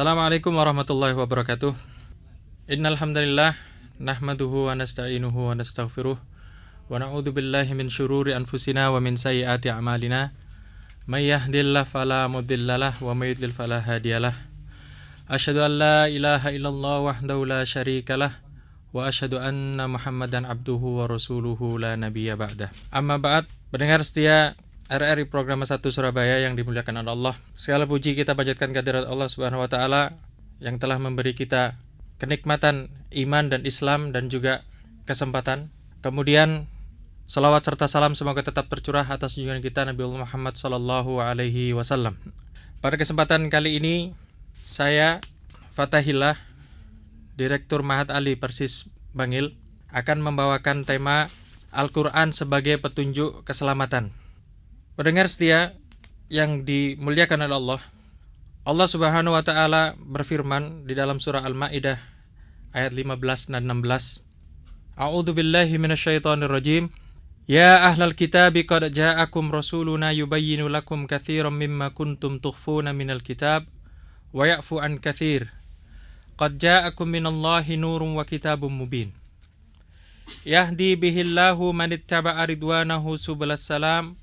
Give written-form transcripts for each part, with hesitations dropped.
Assalamualaikum warahmatullahi wabarakatuh. Innal hamdalillah nahmaduhu wa nasta'inuhu wa nastaghfiruh wa na'udzu billahi min syururi anfusina wa min sayyiati a'malina. May yahdihillahu fala mudhillalah wa may yudlil fala hadiyalah. Asyhadu an la ilaha illallah wahdahu la syarikalah wa asyhadu anna Muhammadan abduhu wa rasuluhu la nabiyya ba'dah. Amma ba'd, pendengar setia RRI Program 1 Surabaya yang dimuliakan oleh Allah. Segala puji kita panjatkan kehadirat Allah Subhanahu wa taala yang telah memberi kita kenikmatan iman dan Islam dan juga kesempatan. Kemudian salawat serta salam semoga tetap tercurah atas junjungan kita Nabi Muhammad sallallahu alaihi wasallam. Pada kesempatan kali ini saya Fatahillah, Direktur Mahat Ali Persis Bangil, akan membawakan tema Al-Quran sebagai petunjuk keselamatan. Pendengar setia yang dimuliakan oleh Allah, Allah Subhanahu wa taala berfirman di dalam surah Al-Maidah ayat 15 dan 16. A'udzu billahi minasyaitonir rajim. Ya ahlal kitabi qad ja'akum rasuluna yubayyinu lakum katsiran mimma kuntum tukhfuna minal kitab wa ya'fu an katsir. Qad ja'akum minallahi nurun wa kitabun mubin. Yahdi bihillahu man ittaba'a ridwanahu subulas salam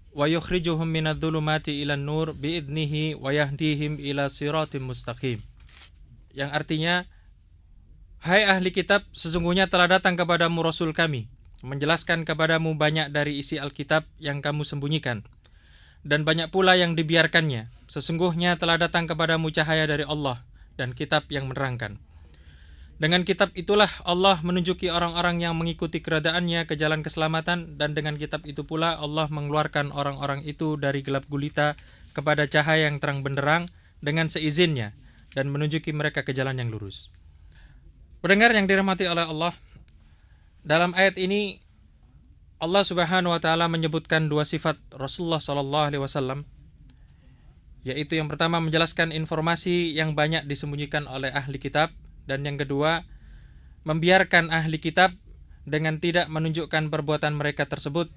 wa yukhrijuhum minadh-dhulumati ilan nur biidnihi wa yahdihim ila siratim mustaqim. Yang artinya, hai ahli kitab, sesungguhnya telah datang kepadamu Rasul kami, menjelaskan kepadamu banyak dari isi Alkitab yang kamu sembunyikan, dan banyak pula yang dibiarkannya. Sesungguhnya telah datang kepadamu cahaya dari Allah dan kitab yang menerangkan. Dengan kitab itulah Allah menunjuki orang-orang yang mengikuti keradaannya ke jalan keselamatan, dan dengan kitab itu pula Allah mengeluarkan orang-orang itu dari gelap gulita kepada cahaya yang terang benderang dengan seizinnya dan menunjuki mereka ke jalan yang lurus. Pendengar yang dirahmati oleh Allah, dalam ayat ini Allah Subhanahu wa taala menyebutkan dua sifat Rasulullah sallallahu alaihi wasallam, yaitu yang pertama menjelaskan informasi yang banyak disembunyikan oleh ahli kitab, dan yang kedua, membiarkan ahli kitab dengan tidak menunjukkan perbuatan mereka tersebut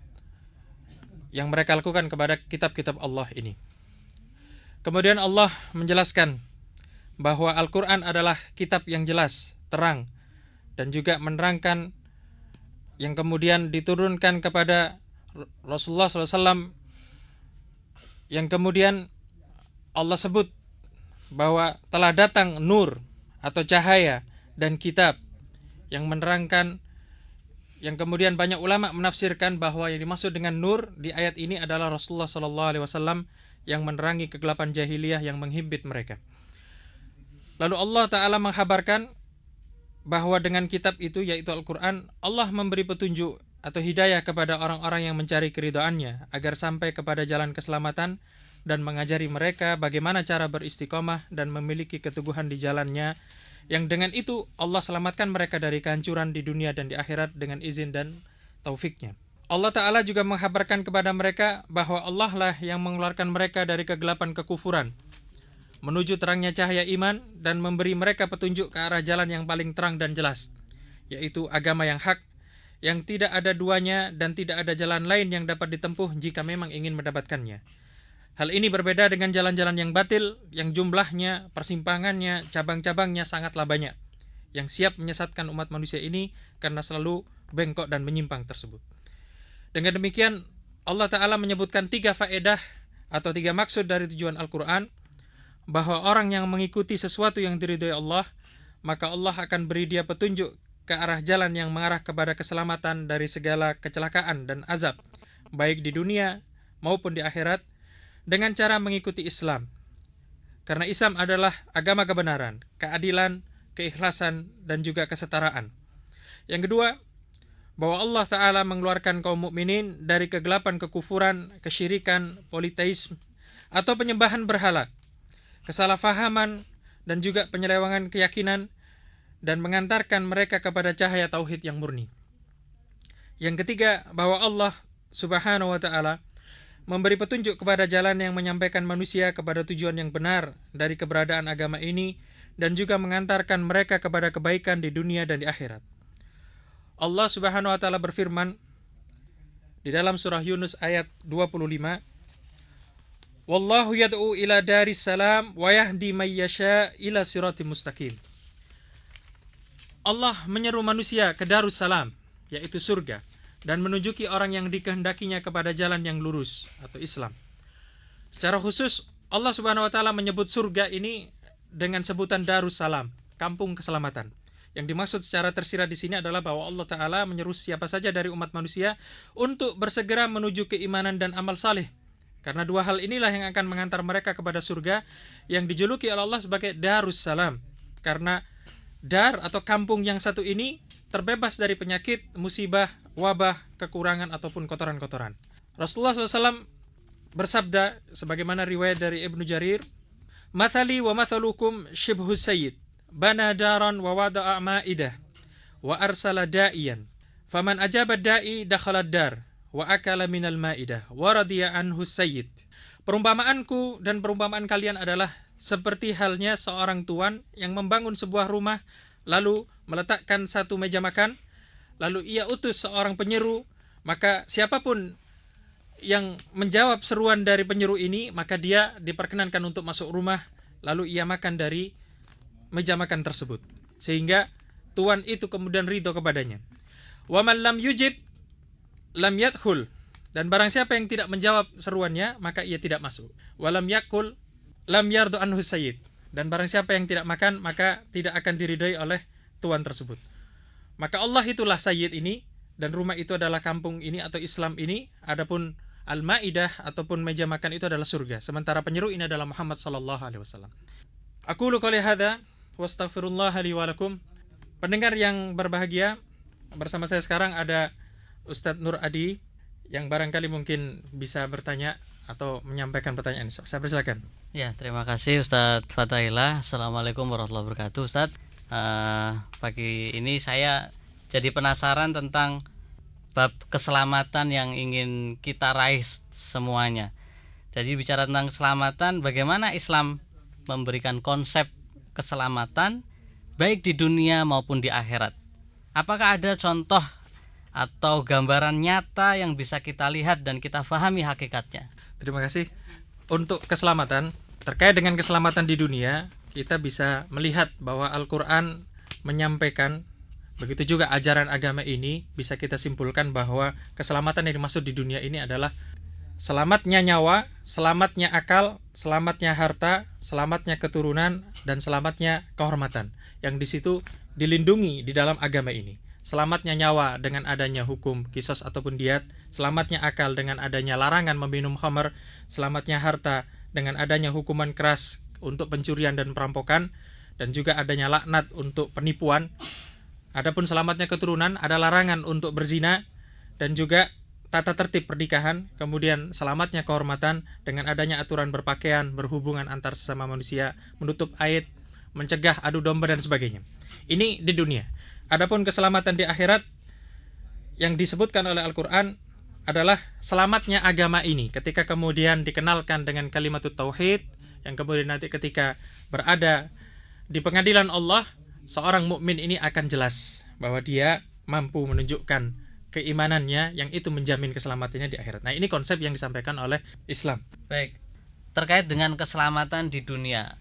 yang mereka lakukan kepada kitab-kitab Allah ini. Kemudian Allah menjelaskan bahwa Al-Quran adalah kitab yang jelas, terang, dan juga menerangkan yang kemudian diturunkan kepada Rasulullah SAW, yang kemudian Allah sebut bahwa telah datang nur atau cahaya dan kitab yang menerangkan, yang kemudian banyak ulama menafsirkan bahwa yang dimaksud dengan nur di ayat ini adalah Rasulullah SAW yang menerangi kegelapan jahiliyah yang menghimpit mereka. Lalu Allah Ta'ala menghabarkan bahwa dengan kitab itu, yaitu Al-Quran, Allah memberi petunjuk atau hidayah kepada orang-orang yang mencari keridhaannya agar sampai kepada jalan keselamatan, dan mengajari mereka bagaimana cara beristiqomah dan memiliki keteguhan di jalannya, yang dengan itu Allah selamatkan mereka dari kehancuran di dunia dan di akhirat dengan izin dan taufiknya. Allah Ta'ala juga menghabarkan kepada mereka bahwa Allah lah yang mengeluarkan mereka dari kegelapan kekufuran menuju terangnya cahaya iman, dan memberi mereka petunjuk ke arah jalan yang paling terang dan jelas, yaitu agama yang hak, yang tidak ada duanya dan tidak ada jalan lain yang dapat ditempuh jika memang ingin mendapatkannya. Hal ini berbeda dengan jalan-jalan yang batil, yang jumlahnya, persimpangannya, cabang-cabangnya sangatlah banyak, yang siap menyesatkan umat manusia ini karena selalu bengkok dan menyimpang tersebut. Dengan demikian, Allah Ta'ala menyebutkan 3 faedah atau 3 maksud dari tujuan Al-Quran, bahwa orang yang mengikuti sesuatu yang diridhoi Allah, maka Allah akan beri dia petunjuk ke arah jalan yang mengarah kepada keselamatan dari segala kecelakaan dan azab, baik di dunia maupun di akhirat, dengan cara mengikuti Islam. Karena Islam adalah agama kebenaran, keadilan, keikhlasan, dan juga kesetaraan. Yang kedua, bahwa Allah Ta'ala mengeluarkan kaum mukminin dari kegelapan kekufuran, kesyirikan, politeisme, atau penyembahan berhala, kesalahfahaman, dan juga penyelewangan keyakinan, dan mengantarkan mereka kepada cahaya tauhid yang murni. Yang ketiga, bahwa Allah Subhanahu wa Ta'ala memberi petunjuk kepada jalan yang menyampaikan manusia kepada tujuan yang benar dari keberadaan agama ini, dan juga mengantarkan mereka kepada kebaikan di dunia dan di akhirat. Allah Subhanahu wa taala berfirman di dalam surah Yunus ayat 25, Wallahu yad'u ila daris salam wa yahdi may yasha ila siratim mustaqim. Allah menyeru manusia ke Darussalam, yaitu surga, dan menunjuki orang yang dikehendakinya kepada jalan yang lurus atau Islam. Secara khusus Allah Subhanahu wa taala menyebut surga ini dengan sebutan Darussalam, kampung keselamatan. Yang dimaksud secara tersirat di sini adalah bahwa Allah taala menyeru siapa saja dari umat manusia untuk bersegera menuju keimanan dan amal saleh. Karena dua hal inilah yang akan mengantar mereka kepada surga yang dijuluki oleh Allah sebagai Darussalam. Karena dar atau kampung yang satu ini terbebas dari penyakit, musibah, wabah, kekurangan ataupun kotoran-kotoran. Rasulullah SAW bersabda sebagaimana riwayat dari Ibnu Jarir, "Mathali wa mathalukum shibhus sayyid, bana daran wa wada'a ma'idah, wa arsala da'iyan, faman ajaba da'i dakhala dar, wa akala minal ma'idah, wa radiya anhu sayyid." Perumpamaanku dan perumpamaan kalian adalah seperti halnya seorang tuan yang membangun sebuah rumah, lalu meletakkan satu meja makan, lalu ia utus seorang penyeru, maka siapapun yang menjawab seruan dari penyeru ini, maka dia diperkenankan untuk masuk rumah, lalu ia makan dari meja makan tersebut. Sehingga tuan itu kemudian ridho kepadanya. Wa man lam yujib lam yadkhul. Dan barang siapa yang tidak menjawab seruannya, maka ia tidak masuk. Wa lam yakul lam yardu anhu sayyid. Dan barang siapa yang tidak makan, maka tidak akan diridhai oleh tuan tersebut. Maka Allah itulah sayyid ini, dan rumah itu adalah kampung ini atau Islam ini. Adapun al-ma'idah ataupun meja makan itu adalah surga. Sementara penyeru ini adalah Muhammad sallallahu alaihi wasallam. Aqulu qouli hadza wastaghfirullah li wa lakum. Pendengar yang berbahagia, bersama saya sekarang ada Ustadz Nur Adi yang barangkali mungkin bisa bertanya atau menyampaikan pertanyaan. Saya persilakan. Ya, terima kasih Ustadz Fatahillah. Assalamualaikum warahmatullahi wabarakatuh. Ustadz, pagi ini saya jadi penasaran tentang bab keselamatan yang ingin kita raih semuanya. Jadi bicara tentang keselamatan, bagaimana Islam memberikan konsep keselamatan baik di dunia maupun di akhirat. Apakah ada contoh atau gambaran nyata yang bisa kita lihat dan kita fahami hakikatnya? Terima kasih. Untuk keselamatan, terkait dengan keselamatan di dunia, kita bisa melihat bahwa Al-Quran menyampaikan, begitu juga ajaran agama ini, bisa kita simpulkan bahwa keselamatan yang dimaksud di dunia ini adalah selamatnya nyawa, selamatnya akal, selamatnya harta, selamatnya keturunan, dan selamatnya kehormatan. Yang di situ dilindungi di dalam agama ini. Selamatnya nyawa dengan adanya hukum qisas ataupun diat, selamatnya akal dengan adanya larangan meminum khamr, selamatnya harta dengan adanya hukuman keras untuk pencurian dan perampokan, dan juga adanya laknat untuk penipuan. Adapun selamatnya keturunan, ada larangan untuk berzina dan juga tata tertib pernikahan. Kemudian selamatnya kehormatan dengan adanya aturan berpakaian, berhubungan antar sesama manusia, menutup aib, mencegah adu domba dan sebagainya. Ini di dunia. Adapun keselamatan di akhirat yang disebutkan oleh Al-Quran adalah selamatnya agama ini ketika kemudian dikenalkan dengan kalimatut tauhid, yang kemudian nanti ketika berada di pengadilan Allah, seorang mukmin ini akan jelas bahwa dia mampu menunjukkan keimanannya yang itu menjamin keselamatannya di akhirat. Nah, ini konsep yang disampaikan oleh Islam. Baik, terkait dengan keselamatan di dunia,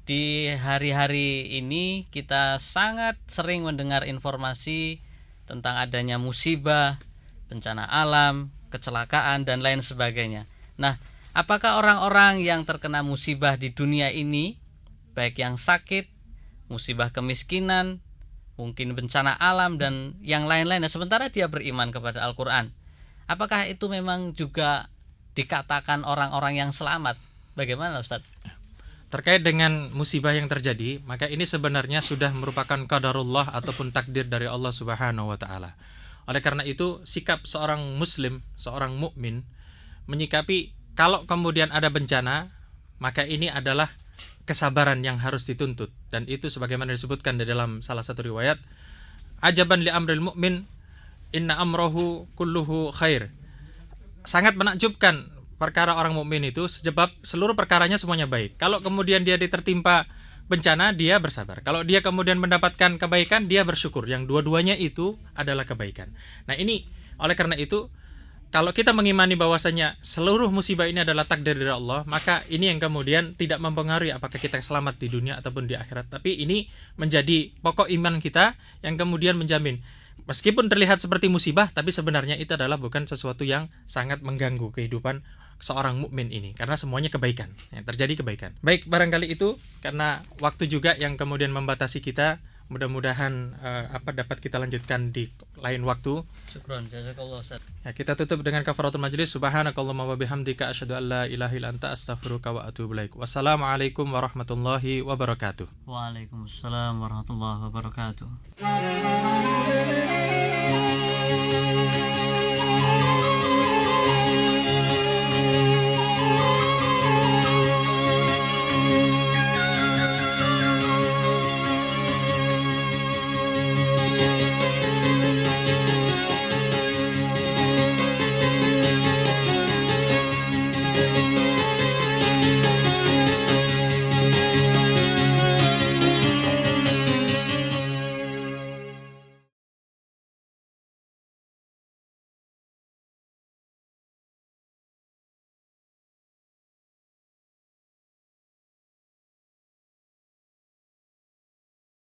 di hari-hari ini kita sangat sering mendengar informasi tentang adanya musibah, bencana alam, kecelakaan, dan lain sebagainya. Nah, apakah orang-orang yang terkena musibah di dunia ini, baik yang sakit, musibah kemiskinan, mungkin bencana alam, dan yang lain-lainnya, sementara dia beriman kepada Al-Quran, apakah itu memang juga dikatakan orang-orang yang selamat? Bagaimana Ustaz? Terkait dengan musibah yang terjadi, maka ini sebenarnya sudah merupakan qadarullah ataupun takdir dari Allah Subhanahu wa taala. Oleh karena itu, sikap seorang muslim, seorang mukmin menyikapi kalau kemudian ada bencana, maka ini adalah kesabaran yang harus dituntut. Dan itu sebagaimana disebutkan di dalam salah satu riwayat, ajaban li amril mu'min inna amrohu kulluhu khair. Sangat menakjubkan perkara orang mukmin itu, sebab seluruh perkaranya semuanya baik. Kalau kemudian dia ditertimpa bencana, dia bersabar. Kalau dia kemudian mendapatkan kebaikan, dia bersyukur. Yang dua-duanya itu adalah kebaikan. Nah, ini oleh karena itu kalau kita mengimani bahwasanya seluruh musibah ini adalah takdir dari Allah, maka ini yang kemudian tidak mempengaruhi apakah kita selamat di dunia ataupun di akhirat. Tapi ini menjadi pokok iman kita yang kemudian menjamin meskipun terlihat seperti musibah, tapi sebenarnya itu adalah bukan sesuatu yang sangat mengganggu kehidupan seorang mukmin ini, karena semuanya kebaikan, yang terjadi kebaikan. Baik, barangkali itu karena waktu juga yang kemudian membatasi kita. Mudah-mudahan dapat kita lanjutkan di lain waktu. Syukron, jazakallah Ustaz. Ya, kita tutup dengan kafaratul majlis. Subhanakallahumma wa bihamdika asyhadu an la ilaha illa anta astaghfiruka wa atubu ilaik. Wassalamualaikum warahmatullahi wabarakatuh. Waalaikumsalam warahmatullahi wabarakatuh.